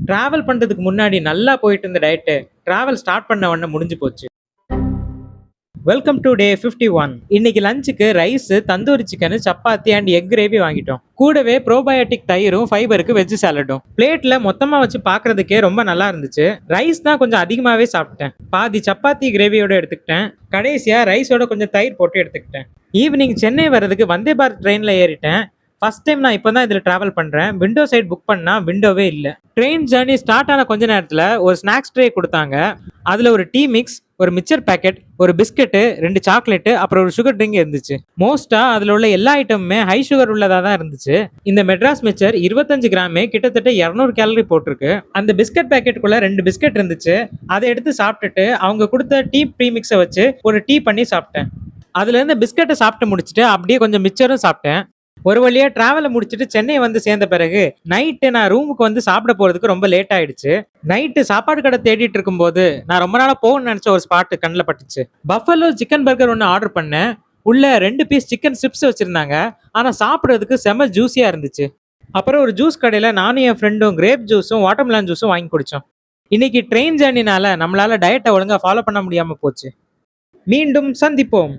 Travel பண்றதுக்கு முன்னாடி நல்லா போயிட்டு இருந்த டயட்டு டிராவல் ஸ்டார்ட் பண்ண உடனே முடிஞ்சு போச்சு. Welcome to day 51. இன்னைக்கு லஞ்சுக்கு rice, tandoori chicken, chapati and egg gravy வாங்கிட்டோம். கூடவே ப்ரோபயோட்டிக் தயிரும் ஃபைபருக்கு வெஜ் சாலடும். பிளேட்ல மொத்தமா வச்சு பார்க்கிறதுக்கே ரொம்ப நல்லா இருந்துச்சு. ரைஸ் தான் கொஞ்சம் அதிகமாவே சாப்பிட்டேன். பாதி சப்பாத்தி கிரேவியோட எடுத்துக்கிட்டேன். கடைசியா ரைஸோட கொஞ்சம் தயிர் போட்டு எடுத்துக்கிட்டேன். ஈவினிங் சென்னை வர்றதுக்கு வந்தே பாரத் ட்ரெயின்ல ஏறிட்டேன். ஃபர்ஸ்ட் டைம் நான் இப்போ தான் இதில் ட்ராவல் பண்ணுறேன். விண்டோ சைட் புக் பண்ணால் விண்டோவே இல்லை. ட்ரெயின் ஜேர்னி ஸ்டார்ட் ஆன கொஞ்ச நேரத்தில் ஒரு ஸ்நாக்ஸ் ட்ரே கொடுத்தாங்க. அதில் ஒரு டீ மிக்ஸ், ஒரு மிக்சர் பேக்கெட், ஒரு பிஸ்கெட்டு, 2 சாக்லேட்டு, அப்புறம் ஒரு சுகர் ட்ரிங்க் இருந்துச்சு. மோஸ்ட்டாக அதில் உள்ள எல்லா ஐட்டமுமே ஹை சுகர் உள்ளதாக தான் இருந்துச்சு. இந்த மெட்ராஸ் மிக்சர் 25 கிராமே கிட்டத்தட்ட 200 கேலரி போட்டிருக்கு. அந்த பிஸ்கட் பேக்கெட்டுக்குள்ள 2 பிஸ்கெட் இருந்துச்சு. அதை எடுத்து சாப்பிட்டுட்டு அவங்க கொடுத்த டீ ப்ரீ மிக்ஸை வச்சு ஒரு டீ பண்ணி சாப்பிட்டேன். அதுலேருந்து பிஸ்கெட்டை சாப்பிட்டு முடிச்சுட்டு அப்படியே கொஞ்சம் மிக்சரும் சாப்பிட்டேன். ஒரு வழியா டிராவலை முடிச்சுட்டு சென்னை வந்து சேர்ந்த பிறகு நைட்டு நான் ரூமுக்கு வந்து சாப்பிட போறதுக்கு ரொம்ப லேட் ஆயிடுச்சு. நைட்டு சாப்பாடு கடை தேடிட்டு இருக்கும்போது நான் ரொம்ப நாளா போகணும்னு நினைச்ச ஒரு ஸ்பாட் கண்ணில் பட்டுச்சு. பஃபலோ சிக்கன் பர்கர் ஒன்று ஆர்டர் பண்ணேன். உள்ள 2 பீஸ் சிக்கன் ஸ்ட்ரிப்ஸ் வச்சிருந்தாங்க. ஆனா சாப்பிட்றதுக்கு செம ஜூஸியா இருந்துச்சு. அப்புறம் ஒரு ஜூஸ் கடையில நானும் என் ஃப்ரெண்டும் கிரேப் ஜூஸும் வாட்டர்மெலன் ஜூஸும் வாங்கி குடிச்சோம். இன்னைக்கு ட்ரெயின் ஜேர்னினால நம்மளால டயட்டை ஒழுங்கா ஃபாலோ பண்ண முடியாம போச்சு. மீண்டும் சந்திப்போம்.